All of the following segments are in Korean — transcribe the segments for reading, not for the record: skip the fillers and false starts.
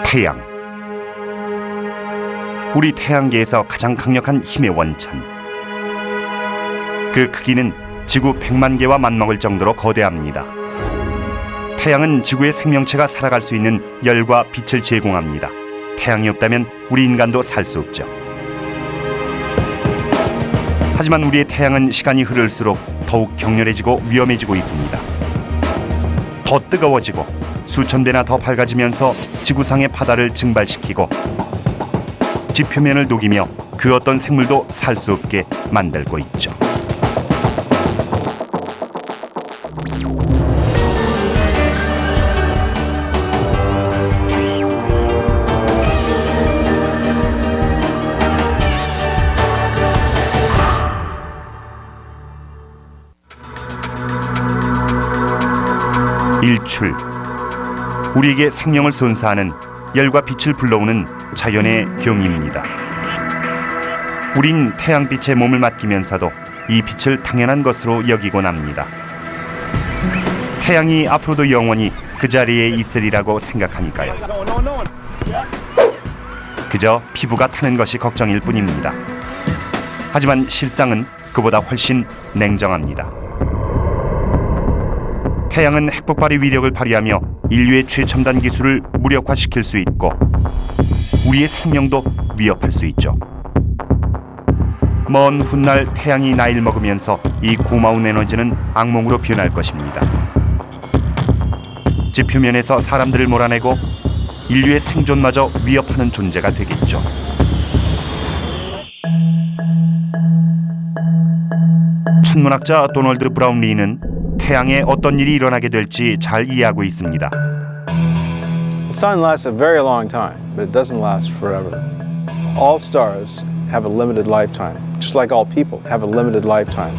태양. 우리 태양계에서 가장 강력한 힘의 원천. 그 크기는 지구 100만 개와 맞먹을 정도로 거대합니다. 태양은 지구의 생명체가 살아갈 수 있는 열과 빛을 제공합니다. 태양이 없다면 우리 인간도 살 수 없죠. 하지만 우리의 태양은 시간이 흐를수록 더욱 격렬해지고 위험해지고 있습니다. 더 뜨거워지고 수천 배나 더 밝아지면서 지구상의 바다를 증발시키고 지표면을 녹이며 그 어떤 생물도 살 수 없게 만들고 있죠. 일출. 우리에게 생명을 선사하는 열과 빛을 불러오는 자연의 경입니다. 우린 태양빛에 몸을 맡기면서도 이 빛을 당연한 것으로 여기곤 합니다. 태양이 앞으로도 영원히 그 자리에 있으리라고 생각하니까요. 그저 피부가 타는 것이 걱정일 뿐입니다. 하지만 실상은 그보다 훨씬 냉정합니다. 태양은 핵폭발의 위력을 발휘하며 인류의 최첨단 기술을 무력화시킬 수 있고 우리의 생명도 위협할 수 있죠. 먼 훗날 태양이 나이를 먹으면서 이 고마운 에너지는 악몽으로 변할 것입니다. 지표면에서 사람들을 몰아내고 인류의 생존마저 위협하는 존재가 되겠죠. 천문학자 도널드 브라운리는 태양에 어떤 일이 일어나게 될지 잘 이해하고 있습니다. The sun lasts a very long time, but it doesn't last forever. All stars have a limited lifetime, just like all people have a limited lifetime.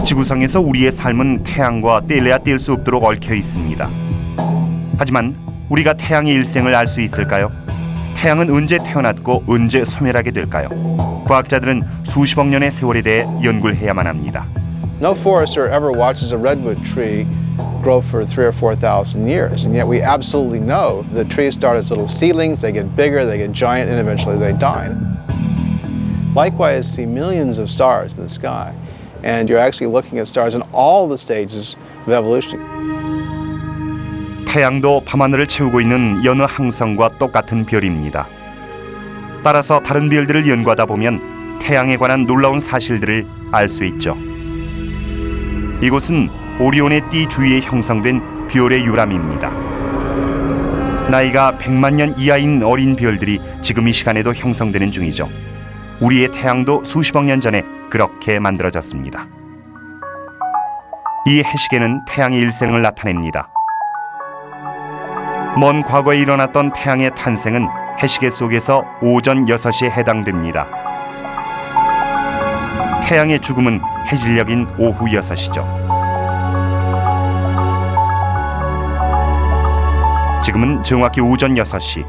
지구상에서 우리의 삶은 태양과 뗄래야 뗄 수 없도록 얽혀 있습니다. 하지만 우리가 태양의 일생을 알 수 있을까요? 태양은 언제 태어났고 언제 소멸하게 될까요? 과학자들은 수십억 년의 세월에 대해 연구를 해야만 합니다. No forester ever watches a redwood tree grow for 3,000 or 4,000 years, and yet we absolutely know the trees start as little seedlings, they get bigger, they get giant, and eventually they die. Likewise, see millions of stars in the sky, and you're actually looking at stars in all the stages of evolution. 태양도 밤하늘을 채우고 있는 여느 항성과 똑같은 별입니다. 따라서 다른 별들을 연구하다 보면 태양에 관한 놀라운 사실들을 알 수 있죠. 이곳은 오리온의 띠 주위에 형성된 별의 유람입니다. 나이가 100만 년 이하인 어린 별들이 지금 이 시간에도 형성되는 중이죠. 우리의 태양도 수십억 년 전에 그렇게 만들어졌습니다. 이 해시계는 태양의 일생을 나타냅니다. 먼 과거에 일어났던 태양의 탄생은 해시계 속에서 오전 6시에 해당됩니다. 태양의 죽음은 해질녘인 오후 6시죠. 지금은 정확히 오전 6시,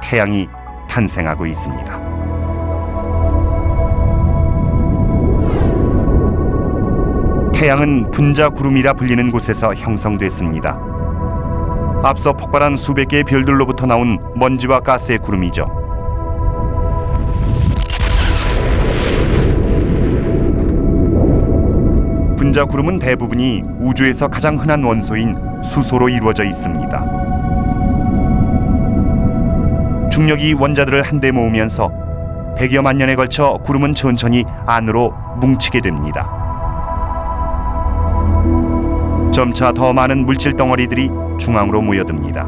태양이 탄생하고 있습니다. 태양은 분자구름이라 불리는 곳에서 형성됐습니다. 앞서 폭발한 수백 개의 별들로부터 나온 먼지와 가스의 구름이죠. 분자구름은 대부분이 우주에서 가장 흔한 원소인 수소로 이루어져 있습니다. 중력이 원자들을 한데 모으면서 100여만 년에 걸쳐 구름은 천천히 안으로 뭉치게 됩니다. 점차 더 많은 물질 덩어리들이 중앙으로 모여듭니다.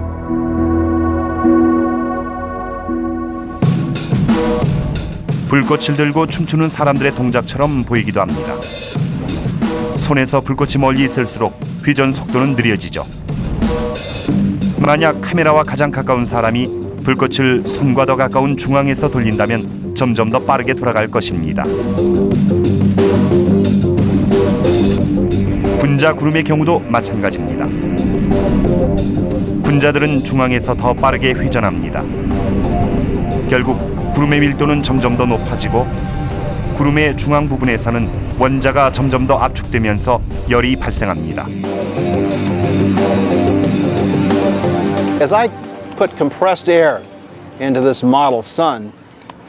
불꽃을 들고 춤추는 사람들의 동작처럼 보이기도 합니다. 손에서 불꽃이 멀리 있을수록 회전 속도는 느려지죠. 만약 카메라와 가장 가까운 사람이 불꽃을 손과 더 가까운 중앙에서 돌린다면 점점 더 빠르게 돌아갈 것입니다. 분자 구름의 경우도 마찬가지입니다. 분자들은 중앙에서 더 빠르게 회전합니다. 결국 구름의 밀도는 점점 더 높아지고 구름의 중앙 부분에서는 원자가 점점 더 압축되면서 열이 발생합니다. As I put compressed air into this model sun,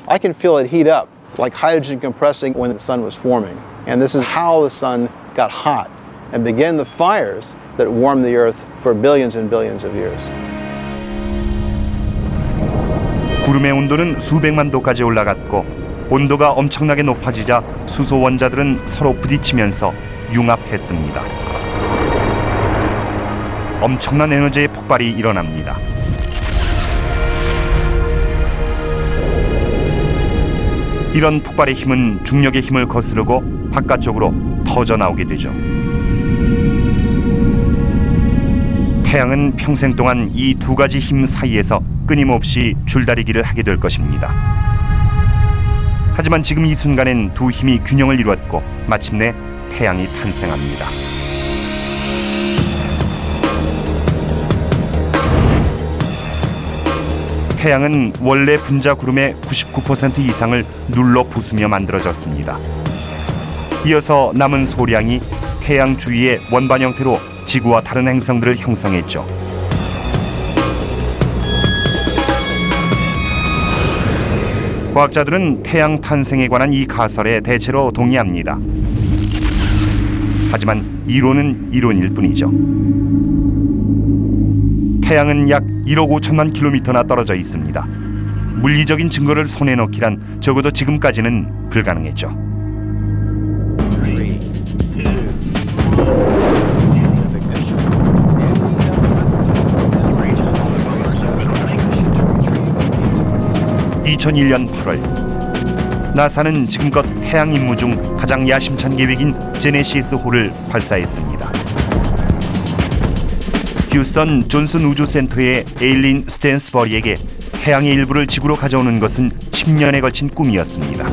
I can feel it heat up like hydrogen compressing when the sun was forming. And this is how the sun got hot and began the fires that warmed the earth for billions and billions of years. 구름의 온도는 수백만 도까지 올라갔고 온도가 엄청나게 높아지자 수소 원자들은 서로 부딪히면서 융합했습니다. 엄청난 에너지의 폭발이 일어납니다. 이런 폭발의 힘은 중력의 힘을 거스르고 바깥쪽으로 터져 나오게 되죠. 태양은 평생 동안 이 두 가지 힘 사이에서 끊임없이 줄다리기를 하게 될 것입니다. 하지만 지금 이 순간엔 두 힘이 균형을 이루었고 마침내 태양이 탄생합니다. 태양은 원래 분자 구름의 99% 이상을 눌러 부수며 만들어졌습니다. 이어서 남은 소량이 태양 주위의 원반 형태로 지구와 다른 행성들을 형성했죠. 과학자들은 태양 탄생에 관한 이 가설에 대체로 동의합니다. 하지만 이론은 이론일 뿐이죠. 태양은 약 1억 5천만 킬로미터나 떨어져 있습니다. 물리적인 증거를 손에 넣기란 적어도 지금까지는 불가능했죠. (2001년 8월) 나사는 지금껏 태양 임무 중 가장 야심찬 계획인 제네시스 호를 발사했습니다. 휴스턴 존슨 우주센터의 에일린 스탠스버리에게 태양의 일부를 지구로 가져오는 것은 10년에 걸친 꿈이었습니다.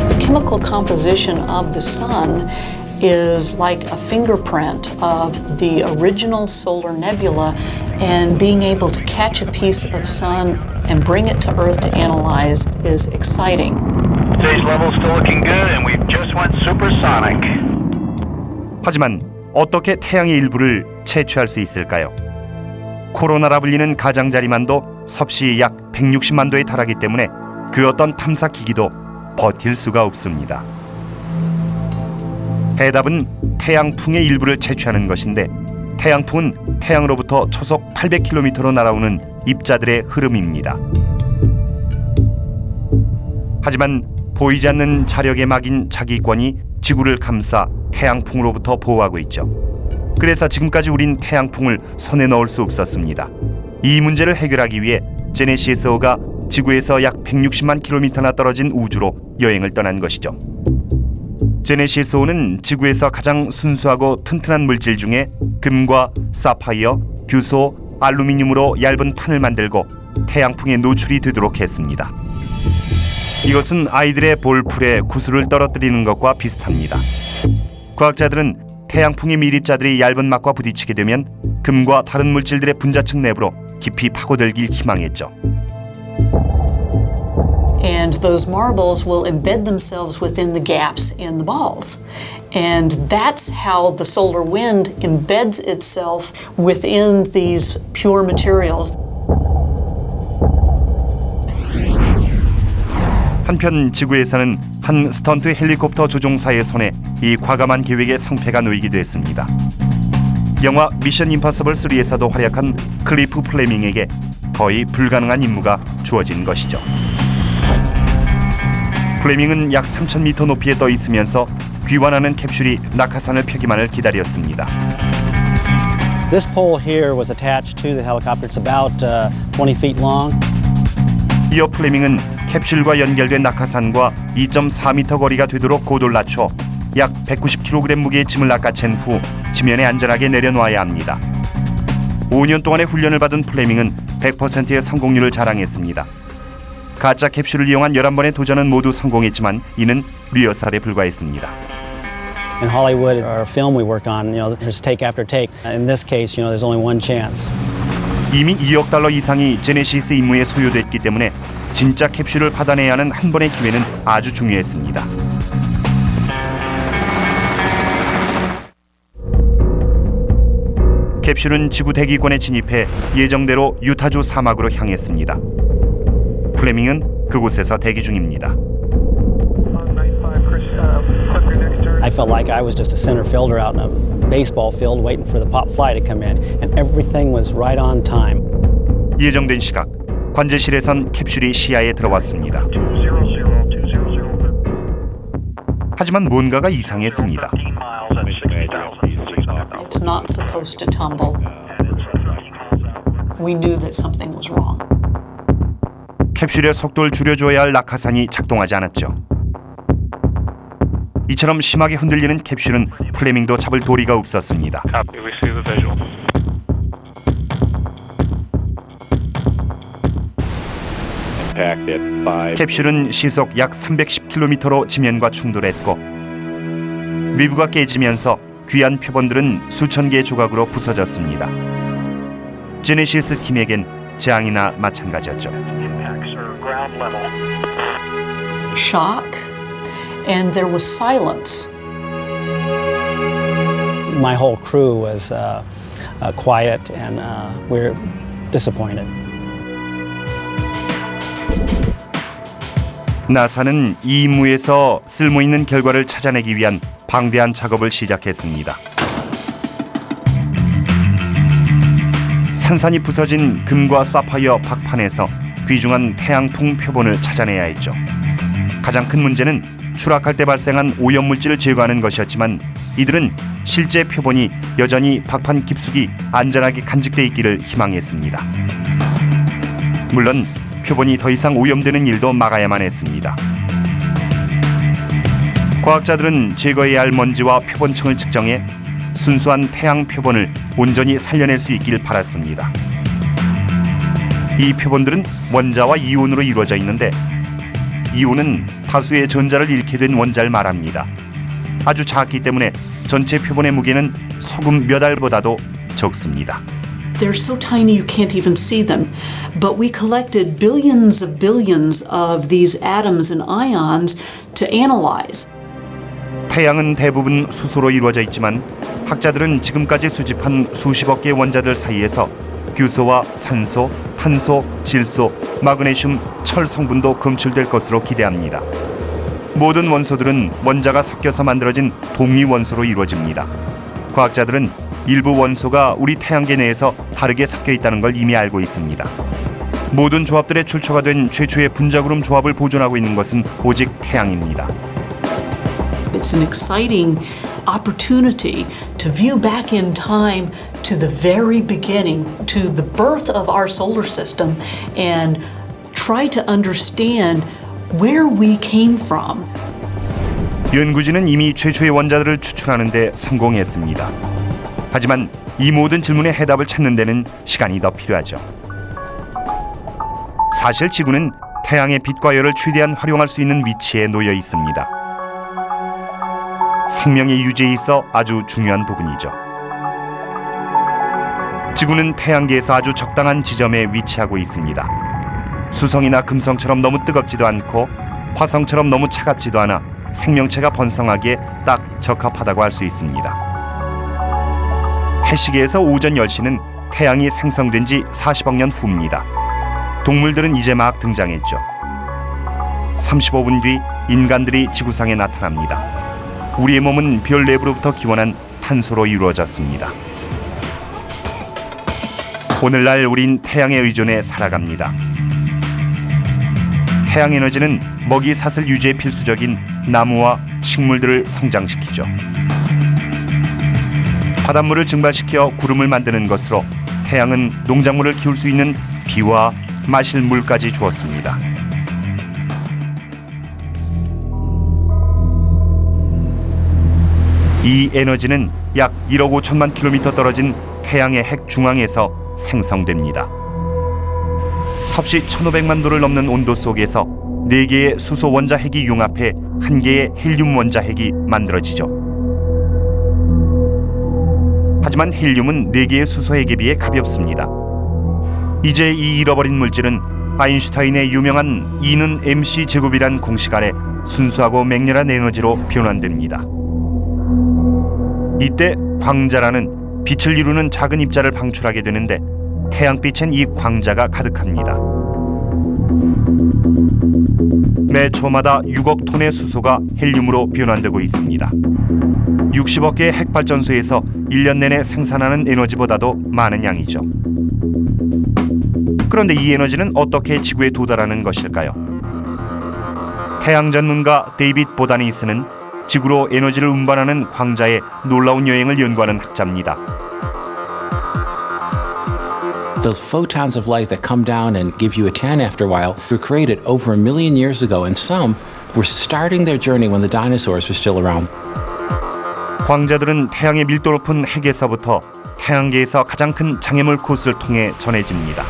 The chemical composition of the sun is like a fingerprint of the original solar nebula, and being able to catch a piece of sun and bring it to Earth to analyze is exciting. Stage level still looking good, and we just went supersonic. 하지만 어떻게 태양의 일부를 채취할 수 있을까요? 코로나라 불리는 가장자리만도 섭씨 약 160만 도에 달하기 때문에 그 어떤 탐사 기기도 버틸 수가 없습니다. 해답은 태양풍의 일부를 채취하는 것인데 태양풍은 태양으로부터 초속 800km로 날아오는 입자들의 흐름입니다. 하지만 보이지 않는 자력의 막인 자기권이 지구를 감싸 태양풍으로부터 보호하고 있죠. 그래서 지금까지 우린 태양풍을 손에 넣을 수 없었습니다. 이 문제를 해결하기 위해 제네시스호가 지구에서 약 160만 킬로미터나 떨어진 우주로 여행을 떠난 것이죠. 제네시스호는 지구에서 가장 순수하고 튼튼한 물질 중에 금과 사파이어, 규소, 알루미늄으로 얇은 판을 만들고 태양풍에 노출이 되도록 했습니다. 이것은 아이들의 볼풀에 구슬을 떨어뜨리는 것과 비슷합니다. 과학자들은 태양풍의 밀입자들이 얇은 막과 부딪히게 되면 금과 다른 물질들의 분자층 내부로 깊이 파고들길 희망했죠. And those marbles will embed themselves within the gaps in the balls. And that's how the solar wind embeds itself within these pure materials. 한편 지구에서는 한 스턴트 헬리콥터 조종사의 손에 이 과감한 계획의 성패가 놓이기도 했습니다. 영화 미션 임파서블 3에서도 활약한 클리프 플레밍에게 거의 불가능한 임무가 주어진 것이죠. 플레밍은 약 3,000m 높이에 떠 있으면서 귀환하는 캡슐이 낙하산을 펴기만을 기다렸습니다. This pole here was attached to the helicopter. It's about 20 feet long. 이어 플레밍은 캡슐과 연결된 낙하산과 2.4m 거리가 되도록 고도를 낮춰 약 190kg 무게의 짐을 낚아챈 후 지면에 안전하게 내려놓아야 합니다. 5년 동안의 훈련을 받은 플레밍은 100%의 성공률을 자랑했습니다. 가짜 캡슐을 이용한 11번의 도전은 모두 성공했지만 이는 리허설에 불과했습니다. In Hollywood, our film we work on, there's take after take. In this case, there's only one chance. 이미 2억 달러 이상이 제네시스 임무에 소요됐기 때문에 진짜 캡슐을 받아내야 하는 한 번의 기회는 아주 중요했습니다. 캡슐은 지구 대기권에 진입해 예정대로 유타주 사막으로 향했습니다. 플레밍은 그곳에서 대기 중입니다. I felt like I was just a center fielder out in a baseball field waiting for the pop fly to come in, and everything was right on time. 예정된 시각, 관제실에선 캡슐이 시야에 들어왔습니다. 하지만 뭔가가 이상했습니다. It's not supposed to tumble. We knew that something was wrong. 캡슐의 속도를 줄여줘야 할 낙하산이 작동하지 않았죠. 이처럼 심하게 흔들리는 캡슐은 플레밍도 잡을 도리가 없었습니다. Copy, we see the visual. 캡슐은 시속 약 310km로 지면과 충돌했고 위부가 깨지면서 귀한 표본들은 수천 개의 조각으로 부서졌습니다. 제네시스 팀에겐 재앙이나 마찬가지였죠. Impacts are ground level. Shock, and there was silence. My whole crew was quiet, and we're disappointed. 나사는 이 임무에서 쓸모있는 결과를 찾아내기 위한 방대한 작업을 시작했습니다. 산산이 부서진 금과 사파이어 박판에서 귀중한 태양풍 표본을 찾아내야 했죠. 가장 큰 문제는 추락할 때 발생한 오염물질을 제거하는 것이었지만 이들은 실제 표본이 여전히 박판 깊숙이 안전하게 간직돼 있기를 희망했습니다. 물론 표본이 더 이상 오염되는 일도 막아야만 했습니다. 과학자들은 제거해야 할 먼지와 표본층을 측정해 순수한 태양 표본을 온전히 살려낼 수 있길 바랐습니다. 이 표본들은 원자와 이온으로 이루어져 있는데 이온은 다수의 전자를 잃게 된 원자를 말합니다. 아주 작기 때문에 전체 표본의 무게는 소금 몇 알보다도 적습니다. They're so tiny you can't even see them. But we collected billions of these atoms and ions to analyze. 태양은 대부분 수소로 이루어져 있지만 학자들은 지금까지 수집한 수십억 개의 원자들 사이에서 규소와 산소, 탄소, 질소, 마그네슘, 철 성분도 검출될 것으로 기대합니다. 모든 원소들은 원자가 섞여서 만들어진 동위 원소로 이루어집니다. 과학자들은 일부 원소가 우리 태양계 내에서 다르게 섞여 있다는 걸 이미 알고 있습니다. 모든 조합들의 출처가 된 최초의 분자구름 조합을 보존하고 있는 것은 오직 태양입니다. It's an exciting opportunity to view back in time to the very beginning, to the birth of our solar system, and try to understand where we came from. 연구진은 이미 최초의 원자들을 추출하는 데 성공했습니다. 하지만 이 모든 질문의 해답을 찾는 데는 시간이 더 필요하죠. 사실 지구는 태양의 빛과 열을 최대한 활용할 수 있는 위치에 놓여 있습니다. 생명의 유지에 있어 아주 중요한 부분이죠. 지구는 태양계에서 아주 적당한 지점에 위치하고 있습니다. 수성이나 금성처럼 너무 뜨겁지도 않고 화성처럼 너무 차갑지도 않아 생명체가 번성하기에 딱 적합하다고 할 수 있습니다. 해시계에서 오전 10시는 태양이 생성된 지 40억 년 후입니다. 동물들은 이제 막 등장했죠. 35분 뒤 인간들이 지구상에 나타납니다. 우리의 몸은 별 내부로부터 기원한 탄소로 이루어졌습니다. 오늘날 우린 태양에 의존해 살아갑니다. 태양 에너지는 먹이 사슬 유지에 필수적인 나무와 식물들을 성장시키죠. 바닷물을 증발시켜 구름을 만드는 것으로 태양은 농작물을 키울 수 있는 비와 마실 물까지 주었습니다. 이 에너지는 약 1억 5천만 킬로미터 떨어진 태양의 핵 중앙에서 생성됩니다. 섭씨 1500만 도를 넘는 온도 속에서 4개의 수소 원자 핵이 융합해 1개의 헬륨 원자 핵이 만들어지죠. 하지만 헬륨은 4개의 수소 핵에 비해 가볍습니다. 이제 이 잃어버린 물질은 아인슈타인의 유명한 E는 mc 제곱이란 공식 아래 순수하고 맹렬한 에너지로 변환됩니다. 이때 광자라는 빛을 이루는 작은 입자를 방출하게 되는데 태양빛엔 이 광자가 가득합니다. 매 초마다 6억 톤의 수소가 헬륨으로 변환되고 있습니다. 60억 개의 핵발전소에서 1년 내내 생산하는 에너지보다도 많은 양이죠. 그런데 이 에너지는 어떻게 지구에 도달하는 것일까요? 태양 전문가 데이빗 보다니스는 지구로 에너지를 운반하는 광자의 놀라운 여행을 연구하는 학자입니다. Those photons of light that come down and give you a tan after a while were created over 1 million years ago, and some were starting their journey when the dinosaurs were still around. 광자들은 태양의 밀도 높은 핵에서부터 태양계에서 가장 큰 장애물 코스를 통해 전해집니다.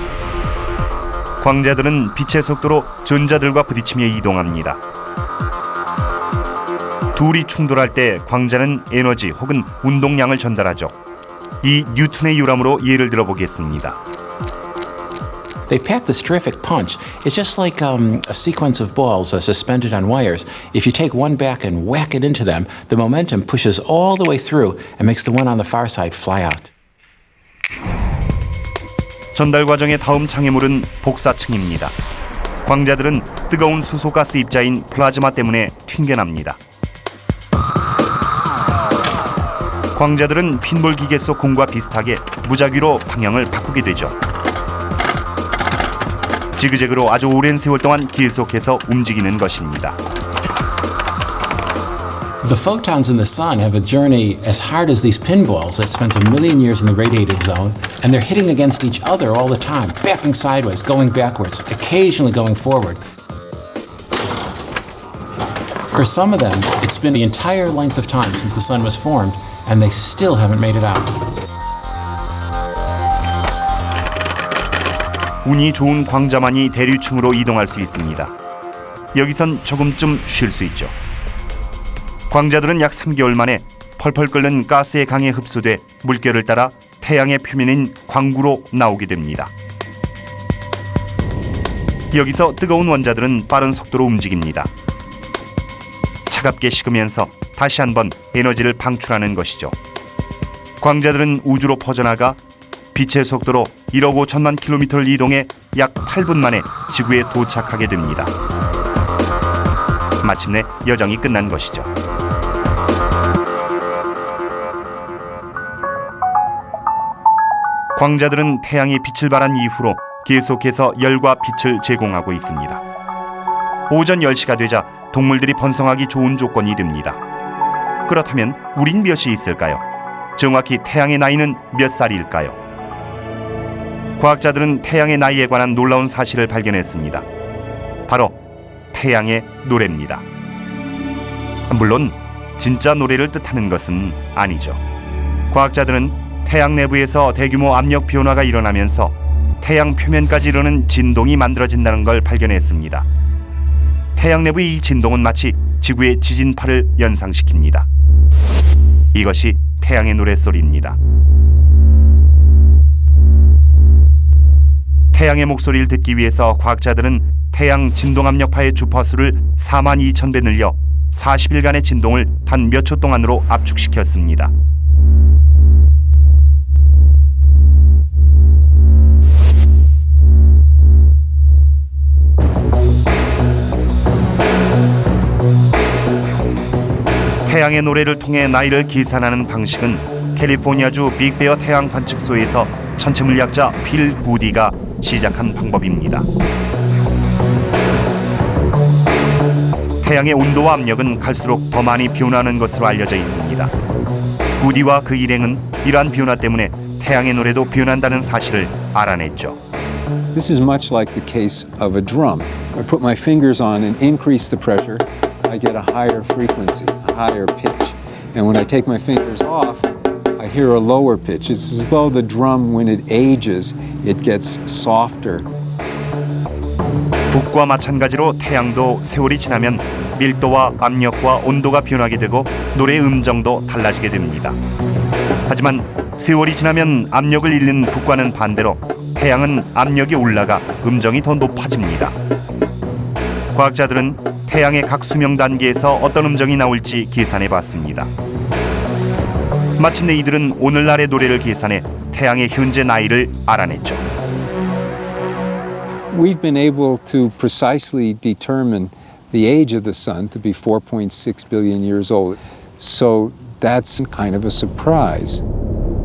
광자들은 빛의 속도로 전자들과 부딪히며 이동합니다. 둘이 충돌할 때 광자는 에너지 혹은 운동량을 전달하죠. 이 뉴턴의 요람으로 예를 들어보겠습니다. They pack this terrific punch. It's just like a sequence of balls suspended on wires. If you take one back and whack it into them, the momentum pushes all the way through and makes the one on the far side fly out. 전달 과정의 다음 장애물은 복사층입니다. 광자들은 뜨거운 수소가스 입자인 플라즈마 때문에 튕겨납니다. 광자들은 핀볼 기계 속 공과 비슷하게 무작위로 방향을 바꾸게 되죠. 지그재그로 아주 오랜 세월 동안 계속해서 움직이는 것입니다. The photons in the sun have a journey as hard as these pinballs that spends 1 million years in the radiative zone, and they're hitting against each other all the time, backing sideways, going backwards, occasionally going forward. For some of them, it's been the entire length of time since the sun was formed, and they still haven't made it out. 운이 좋은 광자만이 대류층으로 이동할 수 있습니다. 여기선 조금쯤 쉴 수 있죠. 광자들은 약 3개월 만에 펄펄 끓는 가스의 강에 흡수돼 물결을 따라 태양의 표면인 광구로 나오게 됩니다. 여기서 뜨거운 원자들은 빠른 속도로 움직입니다. 차갑게 식으면서 다시 한번 에너지를 방출하는 것이죠. 광자들은 우주로 퍼져나가 빛의 속도로 1억 5천만 킬로미터를 이동해 약 8분 만에 지구에 도착하게 됩니다. 마침내 여정이 끝난 것이죠. 광자들은 태양이 빛을 발한 이후로 계속해서 열과 빛을 제공하고 있습니다. 오전 10시가 되자 동물들이 번성하기 좋은 조건이 됩니다. 그렇다면 우린 몇이 있을까요? 정확히 태양의 나이는 몇 살일까요? 과학자들은 태양의 나이에 관한 놀라운 사실을 발견했습니다. 바로 태양의 노래입니다. 물론 진짜 노래를 뜻하는 것은 아니죠. 과학자들은 태양 내부에서 대규모 압력 변화가 일어나면서 태양 표면까지 이르는 진동이 만들어진다는 걸 발견했습니다. 태양 내부의 이 진동은 마치 지구의 지진파를 연상시킵니다. 이것이 태양의 노랫소리입니다. 태양의 목소리를 듣기 위해서 과학자들은 태양 진동압력파의 주파수를 42,000배 늘려 40일간의 진동을 단 몇 초 동안으로 압축시켰습니다. 태양의 노래를 통해 나이를 계산하는 방식은 캘리포니아주 빅베어 태양 관측소에서 천체 물리학자 필 구디가 시작한 방법입니다. 태양의 온도와 압력은 갈수록 더 많이 변하는 것으로 알려져 있습니다. 구디와 그 일행은 이러한 변화 때문에 태양의 노래도 변한다는 사실을 알아냈죠. This is much like the case of a drum. I put my fingers on and increase the pressure, I get a higher frequency, a higher pitch. And when I take my fingers off, I hear a lower pitch. It's as though the drum, when it ages, it gets softer. 북과 마찬가지로 태양도 세월이 지나면 밀도와 압력과 온도가 변하게 되고 노래의 음정도 달라지게 됩니다. 하지만 세월이 지나면 압력을 잃는 북과는 반대로 태양은 압력이 올라가 음정이 더 높아집니다. 과학자들은 태양의 각 수명 단계에서 어떤 음정이 나올지 계산해 봤습니다. 마침내 이들은 오늘날의 노래를 계산해 태양의 현재 나이를 알아냈죠. We've been able to precisely determine the age of the sun to be 4.6 billion years old. So that's kind of a surprise.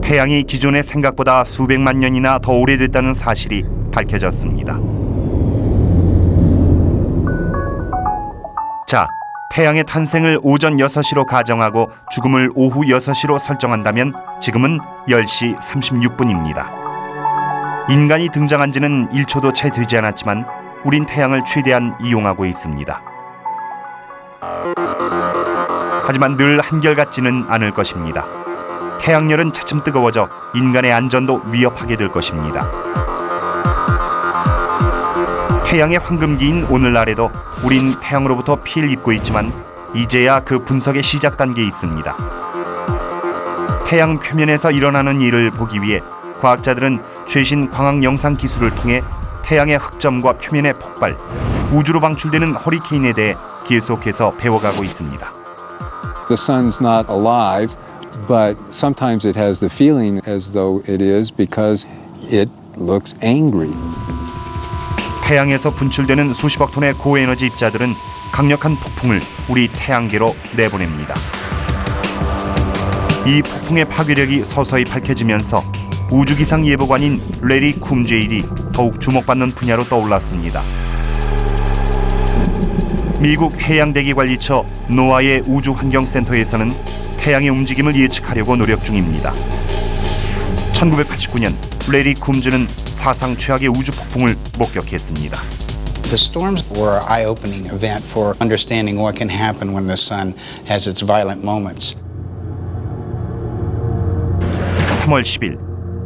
태양이 기존의 생각보다 수백만 년이나 더 오래됐다는 사실이 밝혀졌습니다. 자, 태양의 탄생을 오전 6시로 가정하고 죽음을 오후 6시로 설정한다면 지금은 10시 36분입니다. 인간이 등장한 지는 1초도 채 되지 않았지만 우린 태양을 최대한 이용하고 있습니다. 하지만 늘 한결같지는 않을 것입니다. 태양열은 차츰 뜨거워져 인간의 안전도 위협하게 될 것입니다. 태양의 황금기인 오늘날에도 우린 태양으로부터 피해를 입고 있지만 이제야 그 분석의 시작 단계에 있습니다. 태양 표면에서 일어나는 일을 보기 위해 과학자들은 최신 광학 영상 기술을 통해 태양의 흑점과 표면의 폭발, 우주로 방출되는 허리케인에 대해 계속해서 배워가고 있습니다. The sun's not alive, but sometimes it has the feeling as though it is because it looks angry. 태양에서 분출되는 수십억 톤의 고에너지 입자들은 강력한 폭풍을 우리 태양계로 내보냅니다. 이 폭풍의 파괴력이 서서히 밝혀지면서 우주기상 예보관인 레리 쿰제일이 더욱 주목받는 분야로 떠올랐습니다. 미국 해양대기관리처 노아의 우주환경센터에서는 태양의 움직임을 예측하려고 노력 중입니다. 1989년 레리 쿰즈는 사상 최악의 우주 폭풍을 목격했습니다. The storms were an eye-opening event for understanding what can happen when the sun has its violent moments. 3월 10일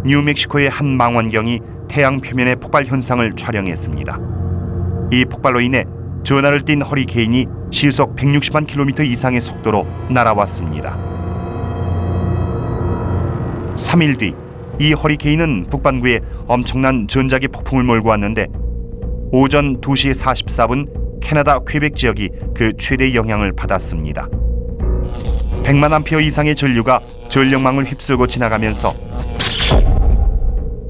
뉴멕시코의 한 망원경이 태양 표면의 폭발 현상을 촬영했습니다. 이 폭발로 인해 전하를 띈 허리케인이 시속 160만 킬로미터 이상의 속도로 날아왔습니다. 3일 뒤 이 허리케인은 북반구에 엄청난 전자기 폭풍을 몰고 왔는데 오전 2시 44분 캐나다 퀘벡 지역이 그 최대 영향을 받았습니다. 100만 암페어 이상의 전류가 전력망을 휩쓸고 지나가면서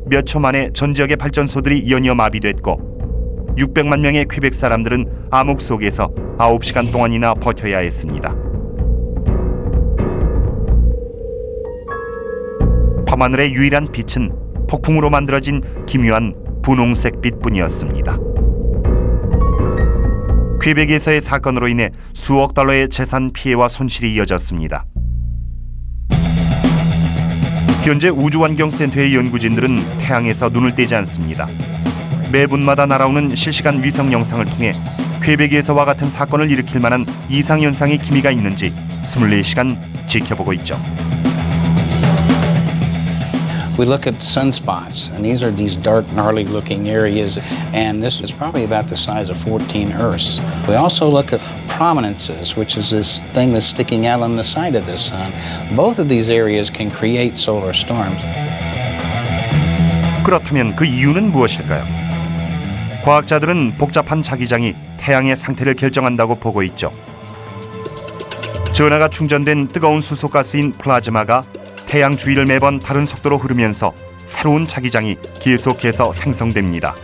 몇 초 만에 전 지역의 발전소들이 연이어 마비됐고 600만 명의 퀘벡 사람들은 암흑 속에서 9시간 동안이나 버텨야 했습니다. 밤하늘의 유일한 빛은 폭풍으로 만들어진 기묘한 분홍색 빛뿐이었습니다. 퀘벡에서의 사건으로 인해 수억 달러의 재산 피해와 손실이 이어졌습니다. 현재 우주환경센터의 연구진들은 태양에서 눈을 떼지 않습니다. 매분마다 날아오는 실시간 위성 영상을 통해 퀘벡에서와 같은 사건을 일으킬 만한 이상현상의 기미가 있는지 24시간 지켜보고 있죠. We look at sunspots, and these are these dark, gnarly-looking areas, and this is probably about the size of 14 Earths. We also look at prominences, which is this thing that's sticking out on the side of the sun. Both of these areas can create solar storms. 그렇다면 그 이유는 무엇일까요? 과학자들은 복잡한 자기장이 태양의 상태를 결정한다고 보고 있죠. 전하가 충전된 뜨거운 수소가스인 플라즈마가 태양 주위를 매번 다른 속도로 흐르면서 새로운 자기장이 계속해서 생성됩니다.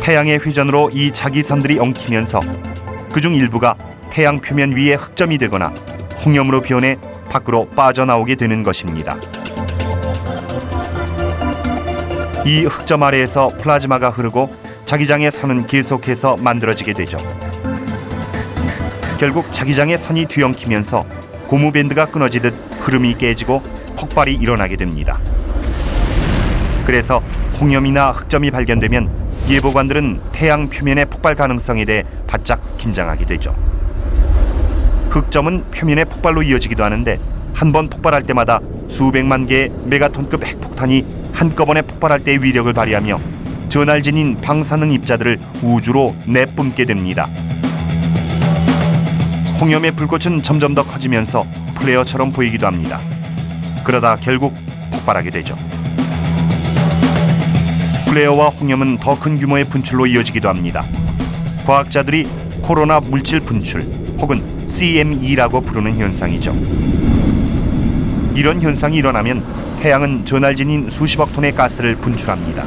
태양의 회전으로 이 자기선들이 엉키면서 그중 일부가 태양 표면 위에 흑점이 되거나 홍염으로 변해 밖으로 빠져나오게 되는 것입니다. 이 흑점 아래에서 플라즈마가 흐르고 자기장의 선은 계속해서 만들어지게 되죠. 결국 자기장의 선이 뒤엉키면서 고무밴드가 끊어지듯 흐름이 깨지고 폭발이 일어나게 됩니다. 그래서 홍염이나 흑점이 발견되면 예보관들은 태양 표면의 폭발 가능성에 대해 바짝 긴장하게 되죠. 흑점은 표면의 폭발로 이어지기도 하는데 한 번 폭발할 때마다 수백만 개의 메가톤급 핵폭탄이 한꺼번에 폭발할 때의 위력을 발휘하며 전할 지닌 방사능 입자들을 우주로 내뿜게 됩니다. 홍염의 불꽃은 점점 더 커지면서 플레어처럼 보이기도 합니다. 그러다 결국 폭발하게 되죠. 플레어와 홍염은 더 큰 규모의 분출로 이어지기도 합니다. 과학자들이 코로나 물질 분출 혹은 CME라고 부르는 현상이죠. 이런 현상이 일어나면 태양은 전할진인 수십억 톤의 가스를 분출합니다.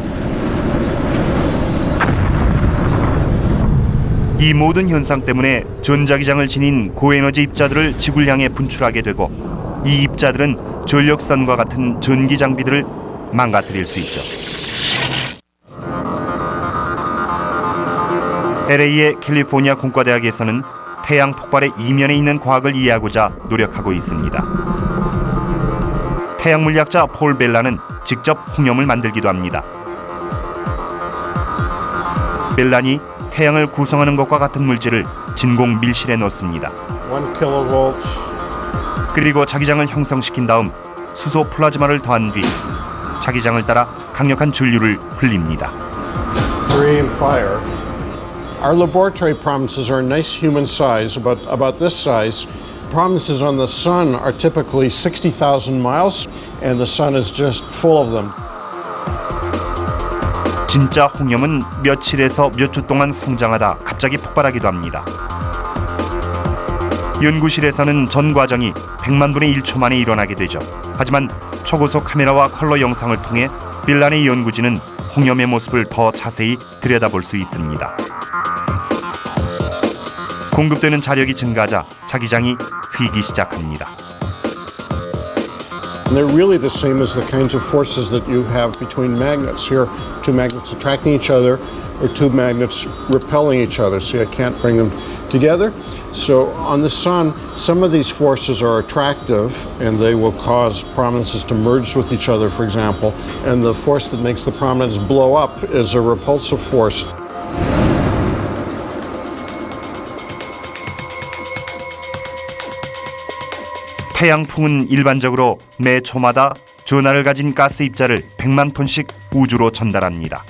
이 모든 현상 때문에 전자기장을 지닌 고에너지 입자들을 지구를 향해 분출하게 되고, 이 입자들은 전력선과 같은 전기 장비들을 망가뜨릴 수 있죠. LA의 캘리포니아 공과대학에서는 태양 폭발의 이면에 있는 과학을 이해하고자 노력하고 있습니다. 태양 물리학자 폴 벨란은 직접 홍염을 만들기도 합니다. 벨란이 태양을 구성하는 것과 같은 물질을 진공 밀실에 넣습니다. 1kV. 그리고 자기장을 형성시킨 다음 수소 플라즈마를 더한 뒤 자기장을 따라 강력한 전류를 흘립니다. 3 and fire. Our laboratory prominences are a nice human size, about this size. Prominences on the sun are typically 60,000 miles, and the sun is just full of them. 진짜 홍염은 며칠에서 몇 주 동안 성장하다 갑자기 폭발하기도 합니다. 연구실에서는 전 과정이 100만 분의 1초 만에 일어나게 되죠. 하지만 초고속 카메라와 컬러 영상을 통해 빌란의 연구진은 홍염의 모습을 더 자세히 들여다볼 수 있습니다. 공급되는 자력이 증가하자 자기장이 휘기 시작합니다. And they're really the same as the kinds of forces that you have between magnets. Here, two magnets attracting each other, or two magnets repelling each other. See, I can't bring them together. So on the sun, some of these forces are attractive, and they will cause prominences to merge with each other, for example. And the force that makes the prominence blow up is a repulsive force. 태양풍은 일반적으로 매 초마다 전하를 가진 가스 입자를 100만 톤씩 우주로 전달합니다.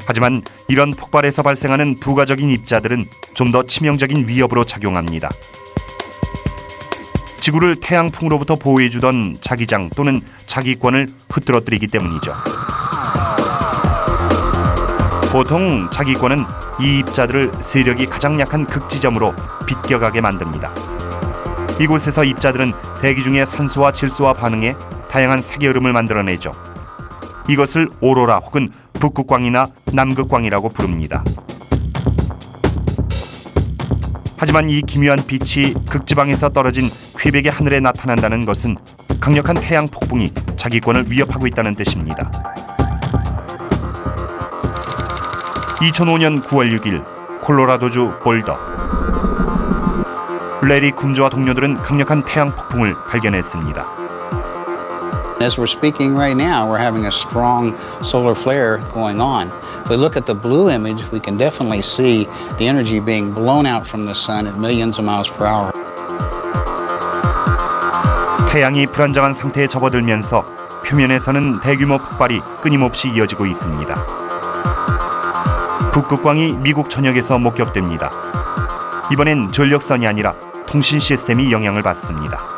하지만 이런 폭발에서 발생하는 부가적인 입자들은 좀 더 치명적인 위협으로 작용합니다. 지구를 태양풍으로부터 보호해주던 자기장 또는 자기권을 흐트러뜨리기 때문이죠. 보통 자기권은 이 입자들을 세력이 가장 약한 극지점으로 빗겨가게 만듭니다. 이곳에서 입자들은 대기 중의 산소와 질소와 반응해 다양한 색의 흐름을 만들어내죠. 이것을 오로라 혹은 북극광이나 남극광이라고 부릅니다. 하지만 이 기묘한 빛이 극지방에서 떨어진 퀘벡의 하늘에 나타난다는 것은 강력한 태양 폭풍이 자기권을 위협하고 있다는 뜻입니다. 2005년 9월 6일 콜로라도주 볼더, 레리 쿰즈와 동료들은 강력한 태양 폭풍을 발견했습니다. As we're speaking right now, we're having a strong solar flare going on. If we look at the blue image, we can definitely see the energy being blown out from the sun at millions of miles per hour. 태양이 불안정한 상태에 접어들면서 표면에서는 대규모 폭발이 끊임없이 이어지고 있습니다. 북극광이 미국 전역에서 목격됩니다. 이번엔 전력선이 아니라 통신 시스템이 영향을 받습니다.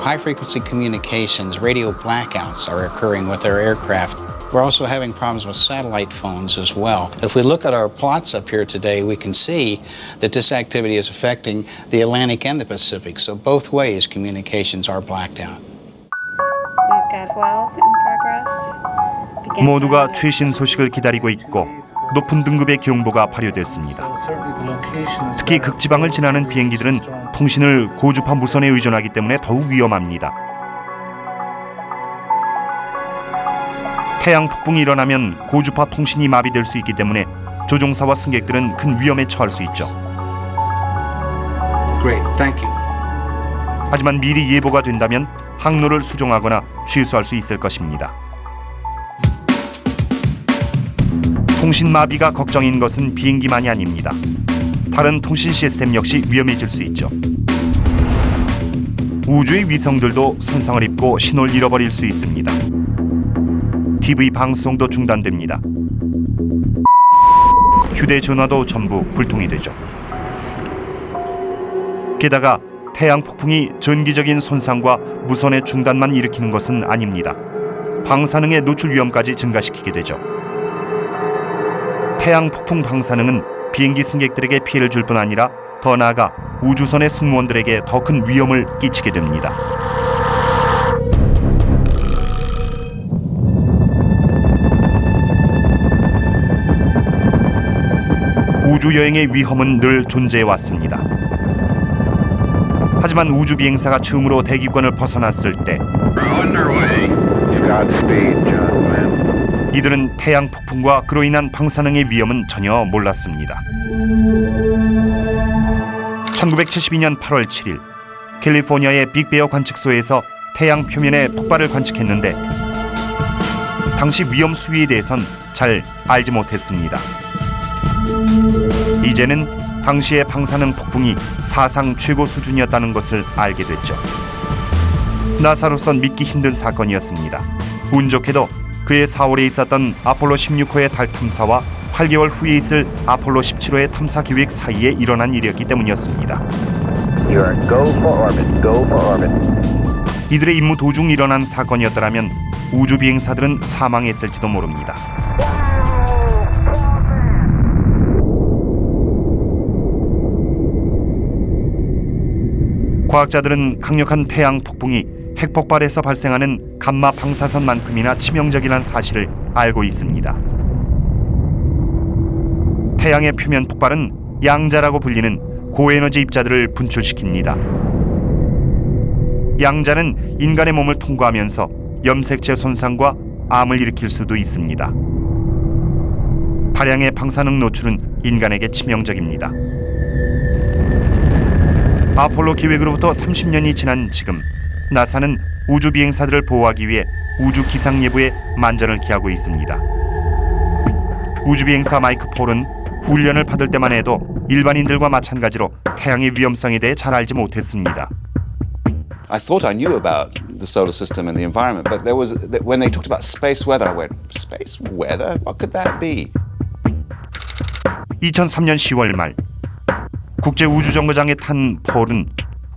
High-frequency communications, radio blackouts are occurring with our aircraft. We're also having problems with satellite phones as well. If we look at our plots up here today, we can see that this activity is affecting the Atlantic and the Pacific. So both ways, communications are blacked out. We've got 12 in progress. 모두가 최신 소식을 기다리고 있고 높은 등급의 경보가 발효됐습니다. 특히 극지방을 지나는 비행기들은 통신을 고주파 무선에 의존하기 때문에 더욱 위험합니다. 태양 폭풍이 일어나면 고주파 통신이 마비될 수 있기 때문에 조종사와 승객들은 큰 위험에 처할 수 있죠. Great, thank you. 하지만 미리 예보가 된다면 항로를 수정하거나 취소할 수 있을 것입니다. 통신 마비가 걱정인 것은 비행기만이 아닙니다. 다른 통신 시스템 역시 위험해질 수 있죠. 우주의 위성들도 손상을 입고 신호를 잃어버릴 수 있습니다. TV 방송도 중단됩니다. 휴대전화도 전부 불통이 되죠. 게다가 태양 폭풍이 전기적인 손상과 무선의 중단만 일으키는 것은 아닙니다. 방사능의 노출 위험까지 증가시키게 되죠. 태양 폭풍 방사능은 비행기 승객들에게 피해를 줄 뿐 아니라 더 나아가 우주선의 승무원들에게 더 큰 위험을 끼치게 됩니다. 우주여행의 위험은 늘 존재해 왔습니다. 하지만 우주 비행사가 처음으로 대기권을 벗어났을 때 이들은 태양 폭풍과 그로 인한 방사능의 위험은 전혀 몰랐습니다. 1972년 8월 7일 캘리포니아의 빅베어 관측소에서 태양 표면의 폭발을 관측했는데 당시 위험 수위에 대해선 잘 알지 못했습니다. 이제는 당시의 방사능 폭풍이 사상 최고 수준이었다는 것을 알게 됐죠. 나사로선 믿기 힘든 사건이었습니다. 운 좋게도 그해 4월에 있었던 아폴로 16호의 달 탐사와 8개월 후에 있을 아폴로 17호의 탐사 계획 사이에 일어난 일이었기 때문이었습니다. 이들의 임무 도중 일어난 사건이었더라면 우주 비행사들은 사망했을지도 모릅니다. 과학자들은 강력한 태양 폭풍이 핵폭발에서 발생하는 감마 방사선만큼이나 치명적이라는 사실을 알고 있습니다. 태양의 표면 폭발은 양자라고 불리는 고에너지 입자들을 분출시킵니다. 양자는 인간의 몸을 통과하면서 염색체 손상과 암을 일으킬 수도 있습니다. 다량의 방사능 노출은 인간에게 치명적입니다. 아폴로 계획으로부터 30년이 지난 지금 나사는 우주 비행사들을 보호하기 위해 우주 기상 예보에 만전을 기하고 있습니다. 우주 비행사 마이크 폴은 훈련을 받을 때만 해도 일반인들과 마찬가지로 태양의 위험성에 대해 잘 알지 못했습니다. I thought I knew about the solar system and the environment, but when they talked about space weather, I went, space weather? What could that be? 2003년 10월 말 국제우주정거장에 탄 폴은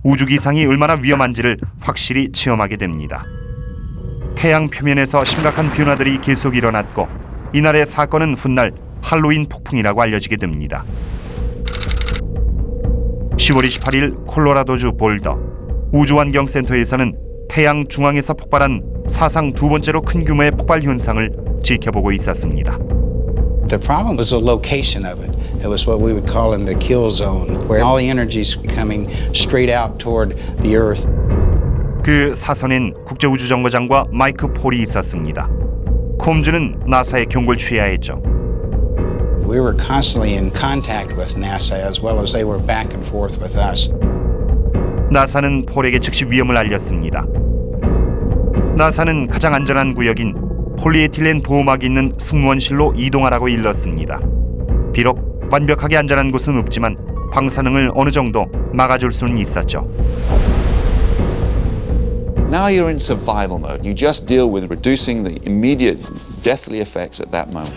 우주기상이 얼마나 위험한지를 확실히 체험하게 됩니다. 태양 표면에서 심각한 변화들이 계속 일어났고 이날의 사건은 훗날 할로윈 폭풍이라고 알려지게 됩니다. 10월 28일 콜로라도주 볼더 우주환경센터에서는 태양 중앙에서 폭발한 사상 두 번째로 큰 규모의 폭발 현상을 지켜보고 있었습니다. The problem was the location of it. It was what we would call in the kill zone, where all the energy is coming straight out toward the Earth. 그 사선엔 국제우주정거장과 마이크 폴이 있었습니다. 콤즈는 나사의 경고를 취해야 했죠. We were constantly in contact with NASA as well as they were back and forth with us. 나사는 폴에게 즉시 위험을 알렸습니다. 나사는 가장 안전한 구역인 폴리에틸렌 보호막이 있는 승무원실로 이동하라고 일렀습니다. 비록 완벽하게 안전한 곳은 없지만 방사능을 어느 정도 막아줄 수는 있었죠. Now you're in survival mode. You just deal with reducing the immediate deathly effects at that moment.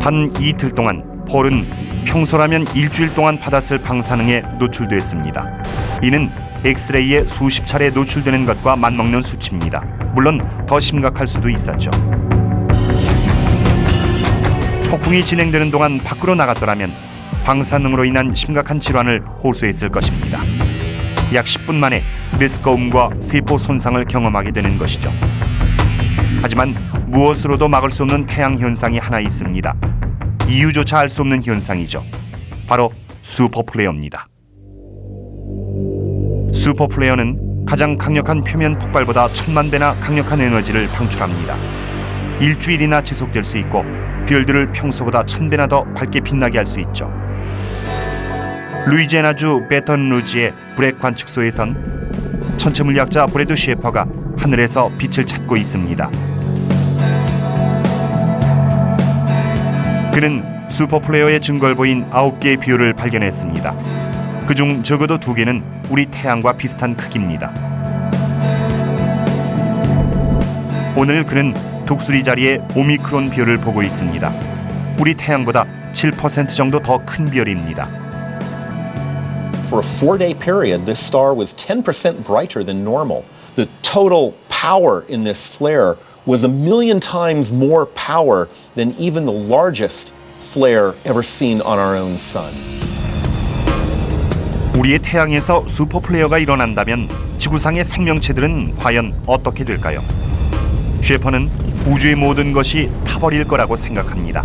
단 이틀 동안 폴은 평소라면 일주일 동안 받았을 방사능에 노출됐습니다. 이는 엑스레이에 수십 차례 노출되는 것과 맞먹는 수치입니다. 물론 더 심각할 수도 있었죠. 폭풍이 진행되는 동안 밖으로 나갔더라면 방사능으로 인한 심각한 질환을 호소했을 것입니다. 약 10분 만에 메스꺼움과 세포 손상을 경험하게 되는 것이죠. 하지만 무엇으로도 막을 수 없는 태양 현상이 하나 있습니다. 이유조차 알 수 없는 현상이죠. 바로 슈퍼플레어입니다. 슈퍼플레어는 가장 강력한 표면 폭발보다 1000만 배나 강력한 에너지를 방출합니다. 일주일이나 지속될 수 있고 별들을 평소보다 1000배나 더 밝게 빛나게 할 수 있죠. 루이지애나주 베턴루지의 브렉 관측소에선 천체물리학자 브래드 셰퍼가 하늘에서 빛을 찾고 있습니다. 그는 슈퍼플레어의 증거를 보인 9개의 별을 발견했습니다. 그중 적어도 2개는 우리 태양과 비슷한 크기입니다. 오늘 그는 독수리 자리에 오미크론 별을 보고 있습니다. 우리 태양보다 7% 정도 더 큰 별입니다. For a 4-day period, this star was 10% brighter than normal. The total power in this flare was 1,000,000 times more power than even the largest flare ever seen on our own sun. 우리의 태양에서 슈퍼플레어가 일어난다면 지구상의 생명체들은 과연 어떻게 될까요? 셰퍼는 우주의 모든 것이 타버릴 거라고 생각합니다.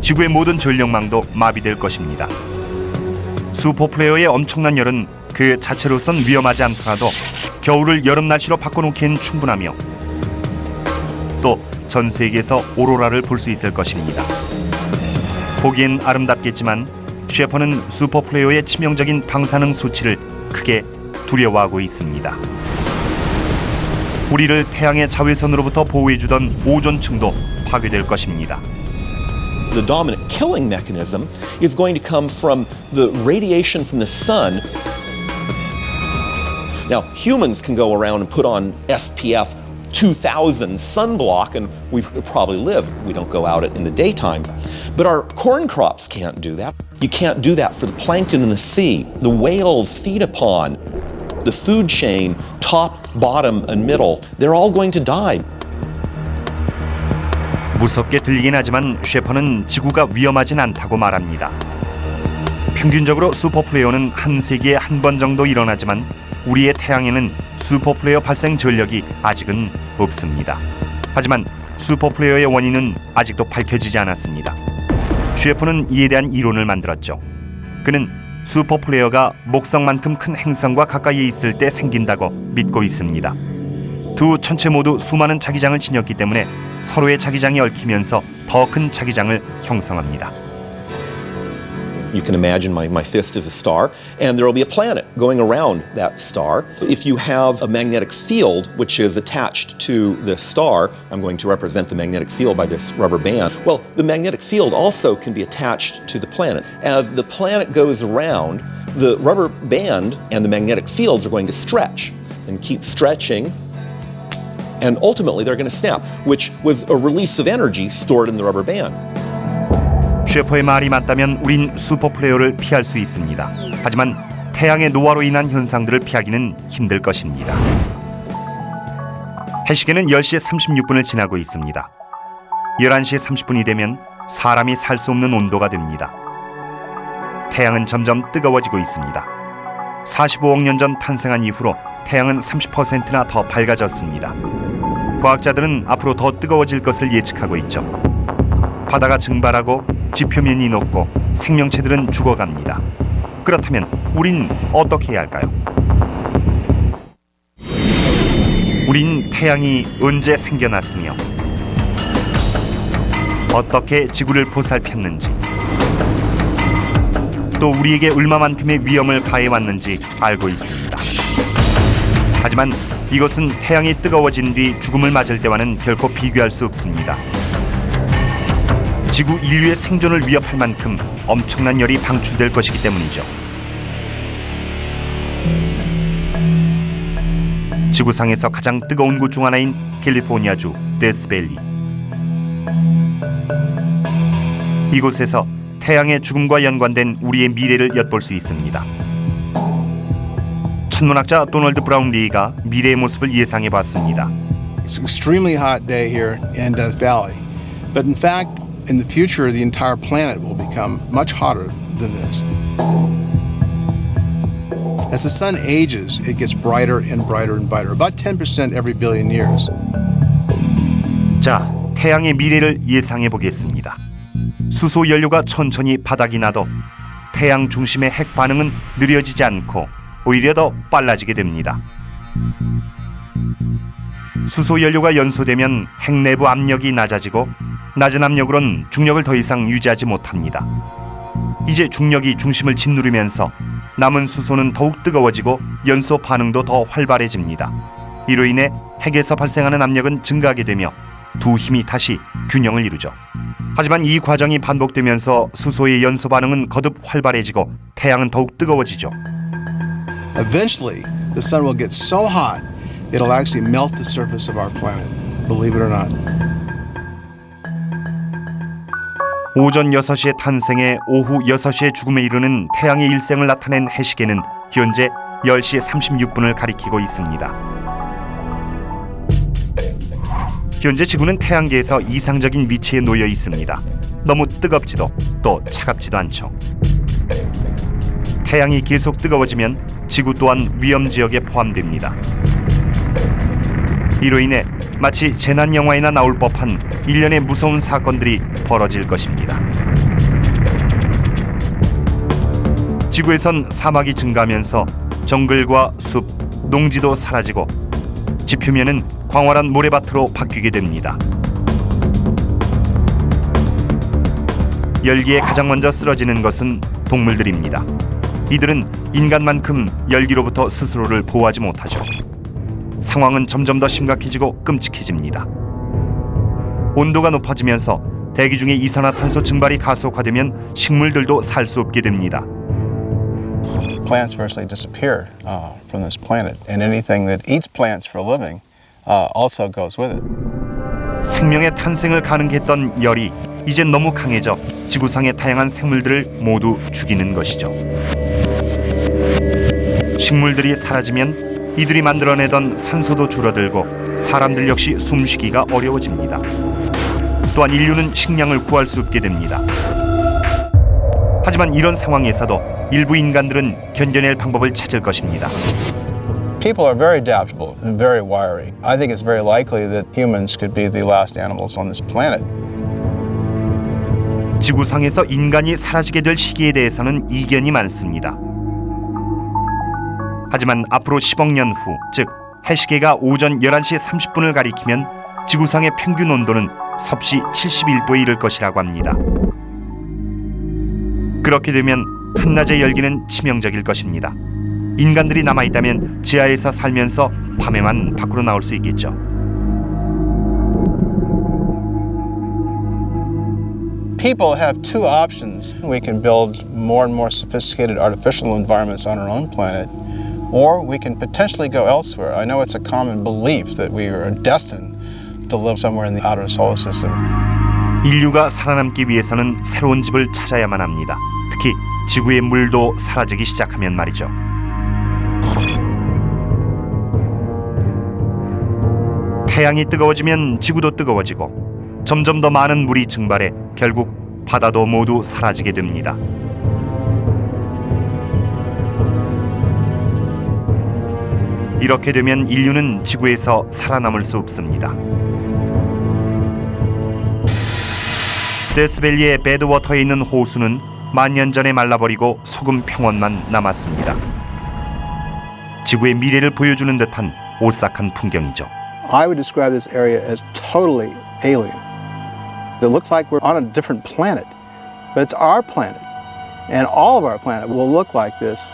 지구의 모든 전력망도 마비될 것입니다. 슈퍼플레어의 엄청난 열은 그 자체로선 위험하지 않더라도 겨울을 여름 날씨로 바꿔놓기엔 충분하며 또 전 세계에서 오로라를 볼 수 있을 것입니다. 보기엔 아름답겠지만 셰퍼는 슈퍼플레어의 치명적인 방사능 수치를 크게 두려워하고 있습니다. 우리를 태양의 자외선으로부터 보호해주던 오존층도 파괴될 것입니다. The dominant killing mechanism is going to come from the radiation from the sun. Now, humans can go around and put on SPF 2000 sunblock and we probably live. We don't go out in the daytime. But our corn crops can't do that. You can't do that for the plankton in the sea. The whales feed upon. The food chain, top, bottom, and middle, they're all going to die. 무섭게 들리긴 하지만 셰퍼는 지구가 위험하진 않다고 말합니다. 평균적으로 슈퍼플레어는 한 세기에 한 번 정도 일어나지만 우리의 태양에는 슈퍼플레어 발생 전력이 아직은 없습니다. 하지만 슈퍼플레어의 원인은 아직도 밝혀지지 않았습니다. 셰퍼는 이에 대한 이론을 만들었죠. 그는 슈퍼플레어가 목성만큼 큰 행성과 가까이에 있을 때 생긴다고 믿고 있습니다. 두 천체 모두 수많은 자기장을 지녔기 때문에 서로의 자기장이 얽히면서 더 큰 자기장을 형성합니다. You can imagine my fist is a star, and there will be a planet going around that star. If you have a magnetic field which is attached to the star, I'm going to represent the magnetic field by this rubber band. Well, the magnetic field also can be attached to the planet. As the planet goes around, the rubber band and the magnetic fields are going to stretch and keep stretching, and ultimately they're going to snap, which was a release of energy stored in the rubber band. 셰퍼의 말이 맞다면 우린 슈퍼플레어를 피할 수 있습니다. 하지만 태양의 노화로 인한 현상들을 피하기는 힘들 것입니다. 해시계는 10시 36분을 지나고 있습니다. 11시 30분이 되면 사람이 살 수 없는 온도가 됩니다. 태양은 점점 뜨거워지고 있습니다. 45억 년 전 탄생한 이후로 태양은 30%나 더 밝아졌습니다. 과학자들은 앞으로 더 뜨거워질 것을 예측하고 있죠. 바다가 증발하고 지표면이 녹고 생명체들은 죽어갑니다. 그렇다면 우린 어떻게 해야 할까요? 우린 태양이 언제 생겨났으며 어떻게 지구를 보살폈는지 또 우리에게 얼마만큼의 위험을 가해왔는지 알고 있습니다. 하지만 이것은 태양이 뜨거워진 뒤 죽음을 맞을 때와는 결코 비교할 수 없습니다. 지구 인류의 생존을 위협할 만큼 엄청난 열이 방출될 것이기 때문이죠. 지구상에서 가장 뜨거운 곳 중 하나인 캘리포니아주 데스밸리. 이곳에서 태양의 죽음과 연관된 우리의 미래를 엿볼 수 있습니다. 천문학자 도널드 브라운 리가 미래의 모습을 예상해 봤습니다. It's an extremely hot day here in Death Valley. But in fact, in the future, the entire planet will become much hotter than this. As the sun ages, it gets brighter and brighter and brighter, about 10% every billion years. 자, 태양의 미래를 예상해 보겠습니다. 수소 연료가 천천히 바닥이 나도 태양 중심의 핵 반응은 느려지지 않고 오히려 더 빨라지게 됩니다. 수소 연료가 연소되면 핵 내부 압력이 낮아지고 낮은 압력으론 중력을 더 이상 유지하지 못합니다. 이제 중력이 중심을 짓누르면서 남은 수소는 더욱 뜨거워지고 연소 반응도 더 활발해집니다. 이로 인해 핵에서 발생하는 압력은 증가하게 되며 두 힘이 다시 균형을 이루죠. 하지만 이 과정이 반복되면서 수소의 연소 반응은 거듭 활발해지고 태양은 더욱 뜨거워지죠. Eventually, the sun will get so hot, it'll actually melt the surface of our planet, believe it or not. 오전 6시에 탄생해 오후 6시에 죽음에 이르는 태양의 일생을 나타낸 해시계는 현재 10시 36분을 가리키고 있습니다. 현재 지구는 태양계에서 이상적인 위치에 놓여 있습니다. 너무 뜨겁지도 또 차갑지도 않죠. 태양이 계속 뜨거워지면 지구 또한 위험 지역에 포함됩니다. 이로 인해 마치 재난 영화에나 나올 법한 일련의 무서운 사건들이 벌어질 것입니다. 지구에선 사막이 증가하면서 정글과 숲, 농지도 사라지고 지표면은 광활한 모래밭으로 바뀌게 됩니다. 열기에 가장 먼저 쓰러지는 것은 동물들입니다. 이들은 인간만큼 열기로부터 스스로를 보호하지 못하죠. 상황은 점점 더 심각해지고 끔찍해집니다. 온도가 높아지면서 대기 중에 이산화탄소 증발이 가속화되면 식물들도 살 수 없게 됩니다. Plants virtually disappear from this planet, and anything that eats plants for a living also goes with it. 생명의 탄생을 가능케 했던 열이 이젠 너무 강해져 지구상의 다양한 생물들을 모두 죽이는 것이죠. 식물들이 사라지면 이들이 만들어내던 산소도 줄어들고 사람들 역시 숨쉬기가 어려워집니다. 또한 인류는 식량을 구할 수 없게 됩니다. 하지만 이런 상황에서도 일부 인간들은 견뎌낼 방법을 찾을 것입니다. People are very adaptable and very wiry. I think it's very likely that humans could be the last animals on this planet. 지구상에서 인간이 사라지게 될 시기에 대해서는 이견이 많습니다. 하지만 앞으로 10억 년 후, 즉 해시계가 오전 11시 30분을 가리키면 지구상의 평균 온도는 섭씨 71도에 이를 것이라고 합니다. 그렇게 되면 한낮의 열기는 치명적일 것입니다. 인간들이 남아있다면 지하에서 살면서 밤에만 밖으로 나올 수 있겠죠. People have two options. We can build more and more sophisticated artificial environments on our own planet, or we can potentially go elsewhere. I know it's a common belief that we are destined to live somewhere in the outer solar system. 인류가 살아남기 위해서는 새로운 집을 찾아야만 합니다. 특히 지구의 물도 사라지기 시작하면 말이죠. 태양이 뜨거워지면 지구도 뜨거워지고 점점 더 많은 물이 증발해 결국 바다도 모두 사라지게 됩니다. 이렇게 되면 인류는 지구에서 살아남을 수 없습니다. 데스밸리의 배드워터에 있는 호수는 만년 전에 말라버리고 소금 평원만 남았습니다. 지구의 미래를 보여주는 듯한 오싹한 풍경이죠. I would describe this area as totally alien. It looks like we're on a different planet, but it's our planet, and all of our planet will look like this.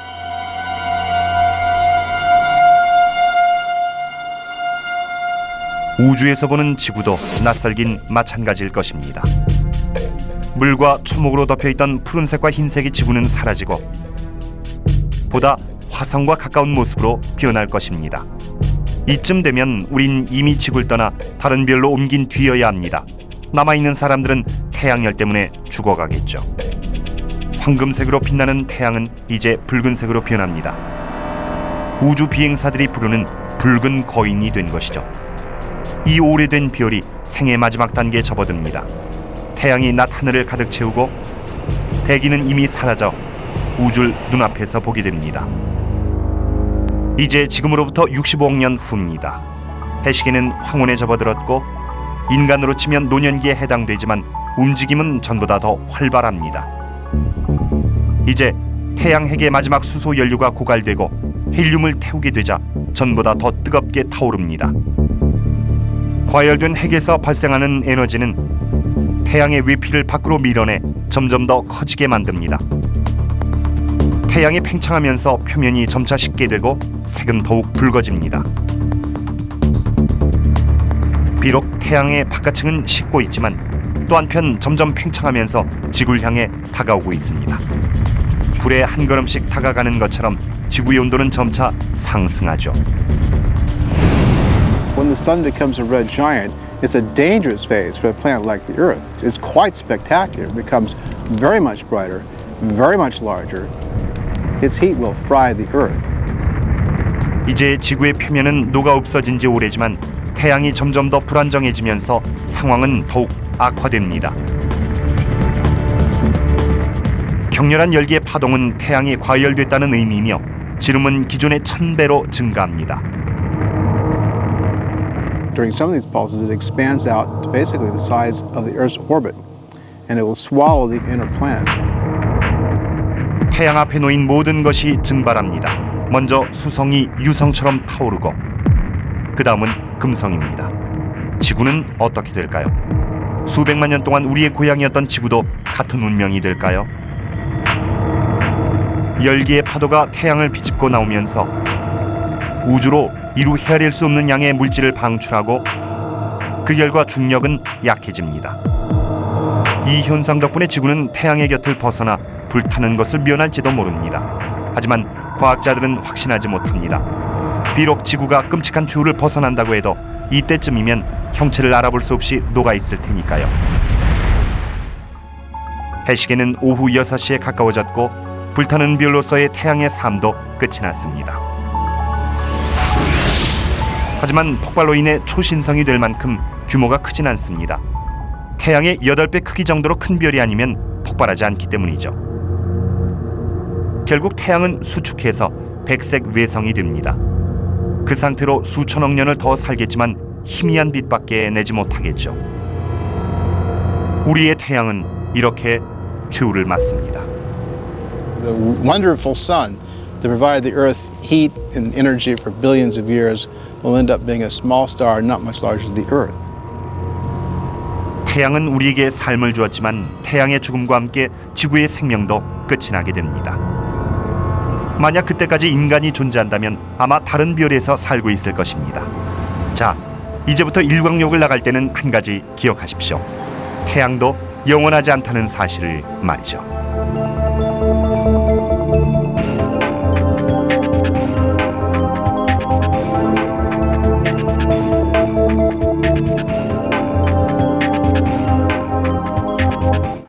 우주에서 보는 지구도 낯설긴 마찬가지일 것입니다. 물과 초목으로 덮여있던 푸른색과 흰색의 지구는 사라지고 보다 화성과 가까운 모습으로 변할 것입니다. 이쯤 되면 우린 이미 지구를 떠나 다른 별로 옮긴 뒤여야 합니다. 남아있는 사람들은 태양열 때문에 죽어가겠죠. 황금색으로 빛나는 태양은 이제 붉은색으로 변합니다. 우주 비행사들이 부르는 붉은 거인이 된 것이죠. 이 오래된 별이 생의 마지막 단계에 접어듭니다. 태양이 낮 하늘을 가득 채우고 대기는 이미 사라져 우주를 눈앞에서 보게 됩니다. 이제 지금으로부터 65억 년 후입니다. 해시계는 황혼에 접어들었고 인간으로 치면 노년기에 해당되지만 움직임은 전보다 더 활발합니다. 이제 태양 핵의 마지막 수소 연료가 고갈되고 헬륨을 태우게 되자 전보다 더 뜨겁게 타오릅니다. 과열된 핵에서 발생하는 에너지는 태양의 외피를 밖으로 밀어내 점점 더 커지게 만듭니다. 태양이 팽창하면서 표면이 점차 식게 되고 색은 더욱 붉어집니다. 비록 태양의 바깥층은 식고 있지만 또 한편 점점 팽창하면서 지구를 향해 다가오고 있습니다. 불에 한 걸음씩 다가가는 것처럼 지구의 온도는 점차 상승하죠. When the sun becomes a red giant, it's a dangerous phase for a planet like the Earth. It's quite spectacular. It becomes very much brighter, very much larger. Its heat will fry the Earth. 이제 지구의 표면은 녹아 없어진 지 오래지만 태양이 점점 더 불안정해지면서 상황은 더욱 악화됩니다. 격렬한 열기의 파동은 태양이 과열됐다는 의미이며 지름은 기존의 1000배로 증가합니다. During some of these pulses, it expands out to basically the size of the Earth's orbit, and it will swallow the inner planets. 태양 앞에 놓인 모든 것이 증발합니다. 먼저 수성이 유성처럼 타오르고 그 다음은 금성입니다. 지구는 어떻게 될까요? 수백만 년 동안 우리의 고향이었던 지구도 같은 운명이 될까요? 열기의 파도가 태양을 비집고 나오면서 우주로 이루 헤아릴 수 없는 양의 물질을 방출하고 그 결과 중력은 약해집니다. 이 현상 덕분에 지구는 태양의 곁을 벗어나 불타는 것을 면할지도 모릅니다. 하지만 과학자들은 확신하지 못합니다. 비록 지구가 끔찍한 추후를 벗어난다고 해도 이때쯤이면 형체를 알아볼 수 없이 녹아있을 테니까요. 해시계는 오후 6시에 가까워졌고 불타는 별로서의 태양의 삶도 끝이 났습니다. 하지만 폭발로 인해 초신성이 될 만큼 규모가 크진 않습니다. 태양의 8배 크기 정도로 큰 별이 아니면 폭발하지 않기 때문이죠. 결국 태양은 수축해서 백색 외성이 됩니다. 그 상태로 수천억 년을 더 살겠지만 희미한 빛밖에 내지 못하겠죠. 우리의 태양은 이렇게 최후를 맞습니다. The wonderful sun that provided the Earth heat and energy for billions of years will end up being a small star not much larger than the Earth. 태양은 우리에게 삶을 주었지만 태양의 죽음과 함께 지구의 생명도 끝이 나게 됩니다. 만약 그때까지 인간이 존재한다면 아마 다른 별에서 살고 있을 것입니다. 자, 이제부터 일광욕을 나갈 때는 한 가지 기억하십시오. 태양도 영원하지 않다는 사실을 말이죠.